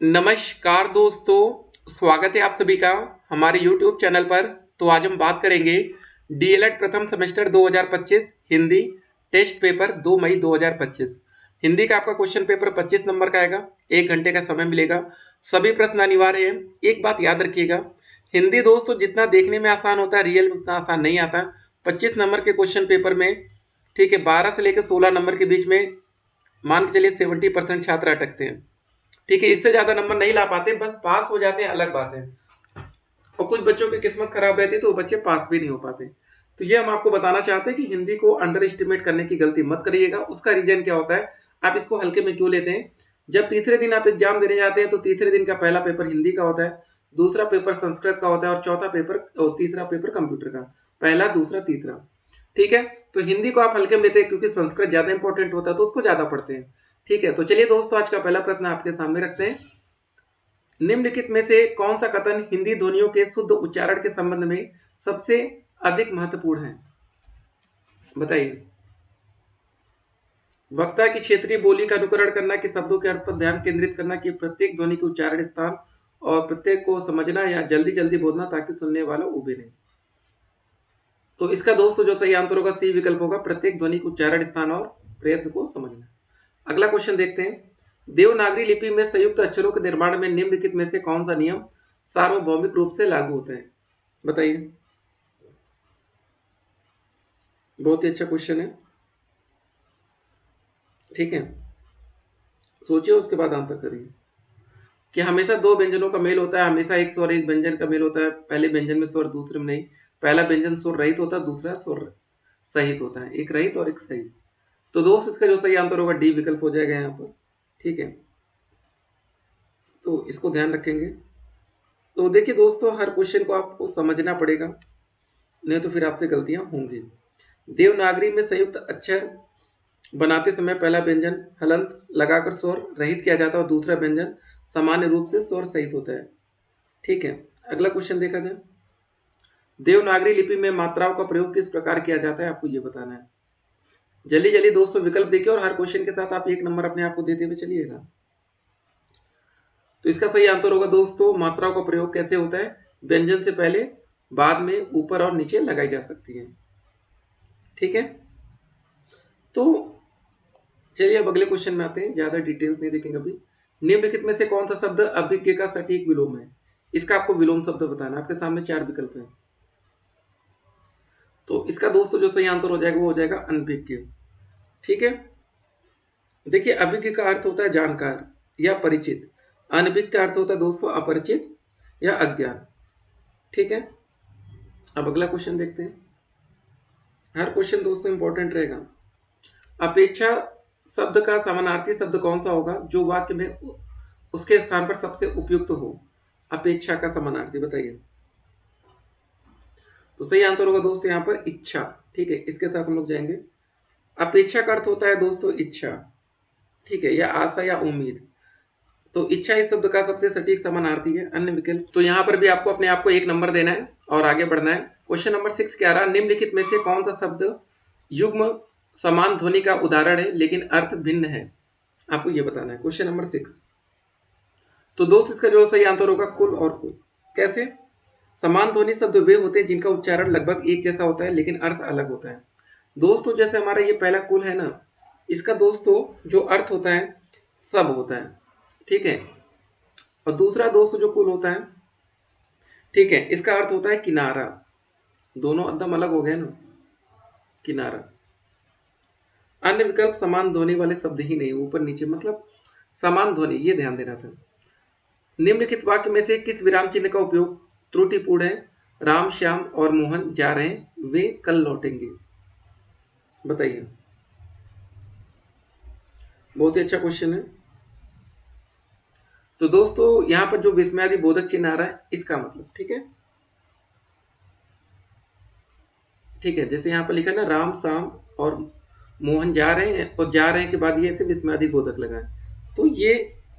नमस्कार दोस्तों, स्वागत है आप सभी का हमारे YouTube चैनल पर। तो आज हम बात करेंगे डीएलएड प्रथम सेमेस्टर 2025 हिंदी टेस्ट पेपर 2 मई 2025। हिंदी का आपका क्वेश्चन पेपर 25 नंबर का आएगा। 1 घंटे का समय मिलेगा। सभी प्रश्न अनिवार्य है। एक बात याद रखिएगा, हिंदी दोस्तों जितना देखने में आसान होता है रियल में उतना आसान नहीं आता। 25 नंबर के क्वेश्चन पेपर में, ठीक है, 12 से लेकर 16 नंबर के बीच में मान के चलिए 70% छात्र अटकते हैं। ठीक है, इससे ज्यादा नंबर नहीं ला पाते, बस पास हो जाते हैं, अलग बात है। और कुछ बच्चों की किस्मत खराब रहती है तो वो बच्चे पास भी नहीं हो पाते। तो ये हम आपको बताना चाहते हैं कि हिंदी को अंडर एस्टिमेट करने की गलती मत करिएगा। उसका रीजन क्या होता है, आप इसको हल्के में क्यों लेते हैं। जब तीसरे दिन आप एग्जाम देने जाते हैं तो तीसरे दिन का पहला पेपर हिंदी का होता है, दूसरा पेपर संस्कृत का होता है और चौथा पेपर और तीसरा पेपर कंप्यूटर का। पहला, दूसरा, तीसरा। ठीक है, तो हिंदी को आप हल्के में लेते हैं क्योंकि संस्कृत ज्यादा इंपॉर्टेंट होता है तो उसको ज्यादा पढ़ते हैं। ठीक है, तो चलिए दोस्तों, आज का पहला प्रश्न आपके सामने रखते हैं। निम्नलिखित में से कौन सा कथन हिंदी ध्वनियों के शुद्ध उच्चारण के संबंध में सबसे अधिक महत्वपूर्ण है, बताइए। वक्ता की क्षेत्रीय बोली का अनुकरण करना, कि शब्दों के अर्थ पर ध्यान केंद्रित करना, कि प्रत्येक ध्वनि के उच्चारण स्थान और प्रत्येक को समझना, या जल्दी जल्दी बोलना ताकि सुनने वाला उबे नहीं। तो इसका दोस्तों जो सही आंसर होगा सी विकल्प होगा, प्रत्येक ध्वनि के उच्चारण स्थान और प्रयत्न को समझना। अगला क्वेश्चन देखते हैं। देवनागरी लिपि में संयुक्त अक्षरों के निर्माण में निम्नलिखित में से कौन सा नियम सार्वभौमिक रूप से लागू होता है, बताइए। बहुत ही अच्छा क्वेश्चन है। ठीक है, सोचिए उसके बाद आंसर करिए। कि हमेशा दो व्यंजनों का मेल होता है, हमेशा एक स्वर एक व्यंजन का मेल होता है। पहले व्यंजन में स्वर, दूसरे में नहीं। पहला व्यंजन स्वर रहित होता है, दूसरा स्वर सहित होता है। एक रहित और एक सहित। तो दोस्त इसका जो सही आंसर होगा डी विकल्प हो जाएगा यहाँ पर। ठीक है, तो इसको ध्यान रखेंगे। तो देखिए दोस्तों, हर क्वेश्चन को आपको समझना पड़ेगा, नहीं तो फिर आपसे गलतियां होंगी। देवनागरी में संयुक्त अक्षर बनाते समय पहला व्यंजन हलंत लगाकर स्वर रहित किया जाता है और दूसरा व्यंजन सामान्य रूप से स्वर सहित होता है। ठीक है, अगला क्वेश्चन देखा जाए। देवनागरी लिपि में मात्राओं का प्रयोग किस प्रकार किया जाता है, आपको यह बताना है। जल्दी जल्दी दोस्तों विकल्प देखिए और हर क्वेश्चन के साथ आप 1 नंबर अपने आप को देते हुए चलिएगा। तो इसका सही आंसर होगा दोस्तों, मात्राओं का प्रयोग कैसे होता है, व्यंजन से पहले बाद में ऊपर और नीचे लगाई जा सकती है। ठीक है, तो चलिए अब अगले क्वेश्चन में आते हैं, ज्यादा डिटेल्स नहीं देखेंगे अभी। निम्नलिखित में से कौन सा शब्द अभिज्ञ का सटीक विलोम है, इसका आपको विलोम शब्द बताना है। आपके सामने 4 विकल्प हैं। तो इसका दोस्तों जो सही आंसर हो जाएगा वो हो जाएगा अनभिज्ञ। ठीक है, देखिए अभिज्ञ का अर्थ होता है जानकार या परिचित। अनभिज्ञ का अर्थ होता है दोस्तों अपरिचित या अज्ञान। ठीक है, अब अगला क्वेश्चन देखते हैं। हर क्वेश्चन दोस्तों इंपॉर्टेंट रहेगा। अपेक्षा शब्द का समानार्थी शब्द कौन सा होगा जो वाक्य में उसके स्थान पर सबसे उपयुक्त हो। अपेक्षा का समानार्थी बताइए। तो सही आंसर होगा दोस्तों यहाँ पर इच्छा। ठीक है, इसके साथ हम लोग जाएंगे। अपेक्षा का अर्थ होता है दोस्तों इच्छा। ठीक है, या आशा या उम्मीद। तो इच्छा इस शब्द का सबसे सटीक समानार्थी है। अन्य विकल्प, तो यहाँ पर भी आपको अपने आप को 1 नंबर देना है और आगे बढ़ना है। क्वेश्चन नंबर 6 क्या रहा, निम्नलिखित में से कौन सा शब्द युग्म समान ध्वनि का उदाहरण है लेकिन अर्थ भिन्न है, आपको ये बताना है। Question number 6। तो दोस्त इसका जो सही आंसर होगा कुल और कुल। कैसे, समान ध्वनि शब्द वे होते हैं जिनका उच्चारण लगभग एक जैसा होता है लेकिन अर्थ अलग होता है। दोस्तों जैसे हमारा ये पहला कुल है ना, इसका दोस्तों जो अर्थ होता है सब होता है। ठीक है, और दूसरा दोस्तों जो कुल होता है, ठीक है, इसका अर्थ होता है किनारा। दोनों एकदम अलग हो गए ना, किनारा। अन्य विकल्प समान ध्वनि वाले शब्द ही नहीं, ऊपर नीचे मतलब समान ध्वनि, ये ध्यान देना था। निम्नलिखित वाक्य में से किस विराम चिन्ह का उपयोग त्रुटिपूर्ण है। राम, श्याम और मोहन जा रहे हैं, वे कल लौटेंगे, बताइए। बहुत ही अच्छा क्वेश्चन है। तो दोस्तों यहां पर जो विस्मयादि बोधक चिन्ह आ रहा है इसका मतलब, ठीक है। ठीक है, जैसे यहाँ पर लिखा है ना, राम, श्याम और मोहन जा रहे हैं, और जा रहे हैं के बाद ये ऐसे विस्मयादि बोधक लगा है, तो ये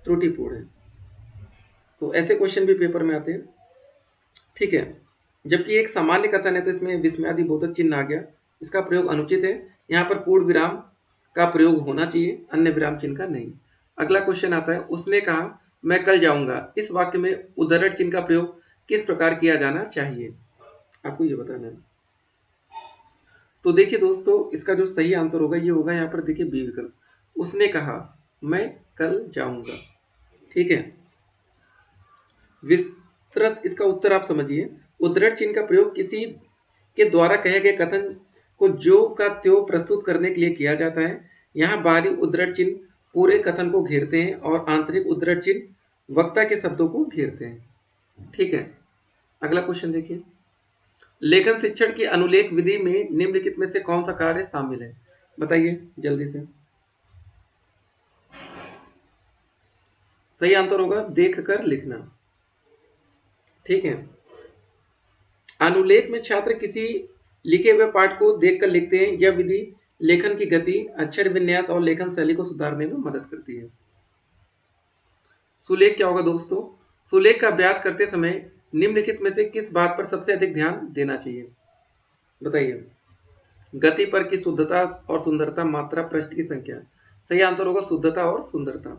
त्रुटिपूर्ण है। तो ऐसे क्वेश्चन भी पेपर में आते हैं। ठीक है, जबकि एक सामान्य कथन है तो इसमें विस्मयादि बोधक चिन्ह आ गया, इसका प्रयोग अनुचित है। यहाँ पर पूर्ण विराम का प्रयोग होना चाहिए, अन्य विराम चिन्ह का नहीं। अगला क्वेश्चन आता है, उसने कहा मैं कल जाऊंगा, इस वाक्य में उद्धरण चिन्ह का प्रयोग किस प्रकार किया जाना चाहिए, आपको ये बताना है। तो देखिए दोस्तों, इसका जो सही आंसर होगा ये होगा यहाँ पर, देखिए बी विकल्प, उसने कहा मैं कल जाऊंगा। ठीक है, विस्तृत इसका उत्तर आप समझिए। उद्धरण चिन्ह का प्रयोग किसी के द्वारा कहे गए कथन को जो का त्यों प्रस्तुत करने के लिए किया जाता है। यहाँ बाहरी उद्धरण चिन्ह पूरे कथन को घेरते हैं और आंतरिक उद्धरण चिन्ह वक्ता के शब्दों को घेरते हैं। ठीक है, अगला क्वेश्चन देखिए। लेखन शिक्षण की अनुलेख विधि में निम्नलिखित में से कौन सा कार्य शामिल है, बताइए जल्दी से। सही आंसर होगा देख कर लिखना। ठीक है, अनुलेख में छात्र किसी लिखे हुए पाठ को देखकर लिखते हैं। यह विधि लेखन की गति, अक्षर विन्यास और लेखन शैली को सुधारने में मदद करती है। सुलेख क्या होगा दोस्तों? सुलेख का अभ्यास करते समय निम्नलिखित में से किस बात पर सबसे अधिक ध्यान देना चाहिए, बताइए। गति पर की शुद्धता और सुंदरता, मात्रा, पृष्ठ की संख्या। सही आंसर होगा शुद्धता और सुंदरता।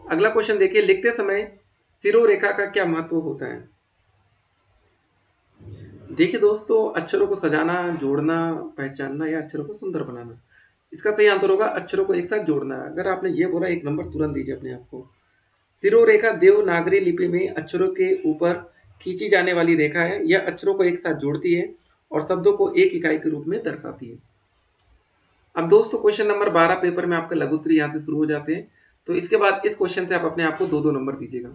अगला क्वेश्चन देखिए। लिखते समय शिरोरेखा का क्या महत्व होता है? देखिए दोस्तों, अक्षरों को सजाना, जोड़ना, पहचानना या अक्षरों को सुंदर बनाना। इसका सही आंसर होगा अक्षरों को एक साथ जोड़ना। अगर आपने ये बोला 1 नंबर तुरंत दीजिए अपने आप को। शिरोरेखा देवनागरी लिपि में अक्षरों के ऊपर खींची जाने वाली रेखा है। यह अक्षरों को एक साथ जोड़ती है और शब्दों को एक इकाई के रूप में दर्शाती है। अब दोस्तों क्वेश्चन नंबर 12 पेपर में आपके लघु उत्तरीय यहाँ से शुरू हो जाते हैं। तो इसके बाद इस क्वेश्चन से आप अपने आप को 2-2 नंबर दीजिएगा।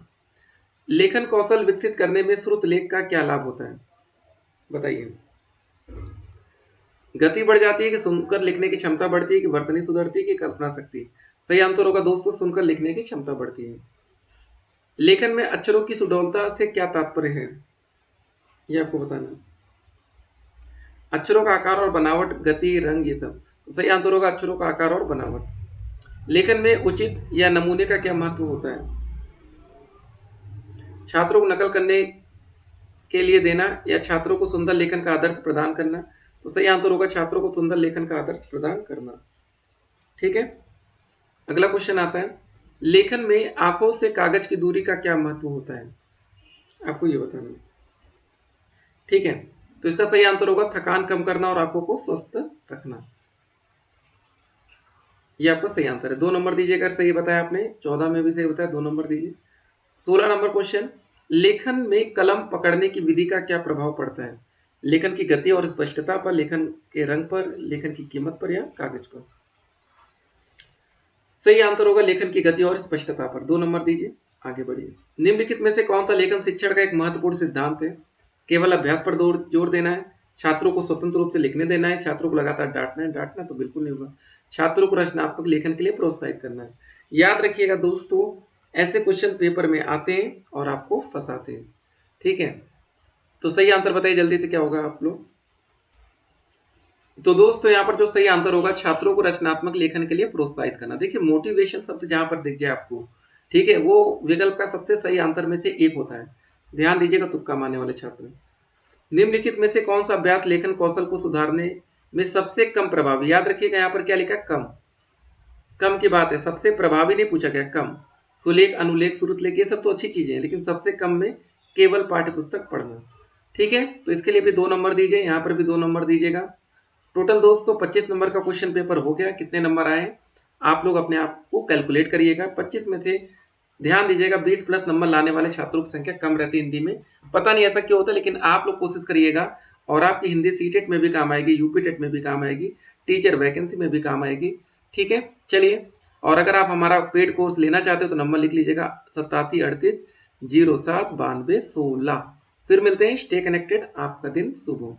लेखन कौशल विकसित करने में श्रुत लेख का क्या लाभ होता है, बताइए। गति बढ़ जाती है कि सुनकर लिखने की क्षमता बढ़ती है कि वर्तनी सुधरती है कि कल्पना शक्ति। सही आंसर होगा दोस्तों सुनकर लिखने की क्षमता बढ़ती है। लेखन में अक्षरों की सुडौलता से क्या तात्पर्य है, ये आपको बताना। अक्षरों का आकार और बनावट, गति, रंग, ये सब। तो सही आंसर होगा अक्षरों का आकार और बनावट। लेखन में उचित या नमूने का क्या महत्व होता है? छात्रों को नकल करने के लिए देना या छात्रों को सुंदर लेखन का आदर्श प्रदान करना। तो सही आंसर होगा छात्रों को सुंदर लेखन का आदर्श प्रदान करना। ठीक है, अगला क्वेश्चन आता है। लेखन में आंखों से कागज की दूरी का क्या महत्व होता है, आपको ये बताना। ठीक है, तो इसका सही आंसर होगा थकान कम करना और आंखों को स्वस्थ रखना। ये आपका सही आंसर है। 2 नंबर दीजिएगा अगर सही बताया आपने। 14 में भी सही बताया, 2 नंबर दीजिए। 16 नंबर क्वेश्चन। लेखन में कलम पकड़ने की विधि का क्या प्रभाव पड़ता है? लेखन की गति और स्पष्टता पर, लेखन के रंग पर, लेखन की कीमत पर या कागज पर। सही आंसर होगा लेखन की गति और स्पष्टता पर। 2 नंबर दीजिए, आगे बढ़िए। निम्नलिखित में से कौन सा लेखन शिक्षण का एक महत्वपूर्ण सिद्धांत है? केवल अभ्यास पर जोर देना है, छात्रों को स्वतंत्र रूप से लिखने देना है, छात्रों को लगातार डांटना है। डांटना तो बिल्कुल नहीं होगा। छात्रों को रचनात्मक लेखन के लिए प्रोत्साहित करना है। याद रखिएगा दोस्तों, ऐसे क्वेश्चन पेपर में आते हैं और आपको फंसाते हैं। ठीक है, तो सही आंसर बताइए जल्दी से क्या होगा आप लोग। तो दोस्तों यहाँ पर जो सही आंसर होगा, छात्रों को रचनात्मक लेखन के लिए प्रोत्साहित करना। देखिए मोटिवेशन शब्द जहां पर दिख जाए आपको, ठीक है, वो विकल्प का सबसे सही आंसर में से एक होता है। ध्यान दीजिएगा तुक्का मारने वाले छात्र। निम्नलिखित में से कौन सा अभ्यास लेखन कौशल को सुधारने में सबसे कम प्रभावी? याद रखिएगा यहाँ पर क्या लिखा है, कम। कम की बात है, सबसे प्रभावी नहीं पूछा गया, कम। सुलेख, अनुलेख, श्रुतलेख, ये सब तो अच्छी चीजें हैं, लेकिन सबसे कम में केवल पाठ्य पुस्तक पढ़ना। ठीक है, तो इसके लिए भी 2 नंबर दीजिए, यहाँ पर भी 2 नंबर दीजिएगा। टोटल दोस्तों 25 नंबर का क्वेश्चन पेपर हो गया। कितने नंबर आए आप लोग अपने आप को कैलकुलेट करिएगा। 25 में से ध्यान दीजिएगा 20 प्लस नंबर लाने वाले छात्रों की संख्या कम रहती है हिंदी में। पता नहीं ऐसा क्यों होता, लेकिन आप लोग कोशिश करिएगा और आपकी हिंदी सीटेट में भी काम आएगी, यूपी टेट में भी काम आएगी, टीचर वैकेंसी में भी काम आएगी। ठीक है, चलिए। और अगर आप हमारा पेड कोर्स लेना चाहते हो तो नंबर लिख लीजिएगा 8738079216। फिर मिलते हैं। स्टे कनेक्टेड, आपका दिन शुभ हो।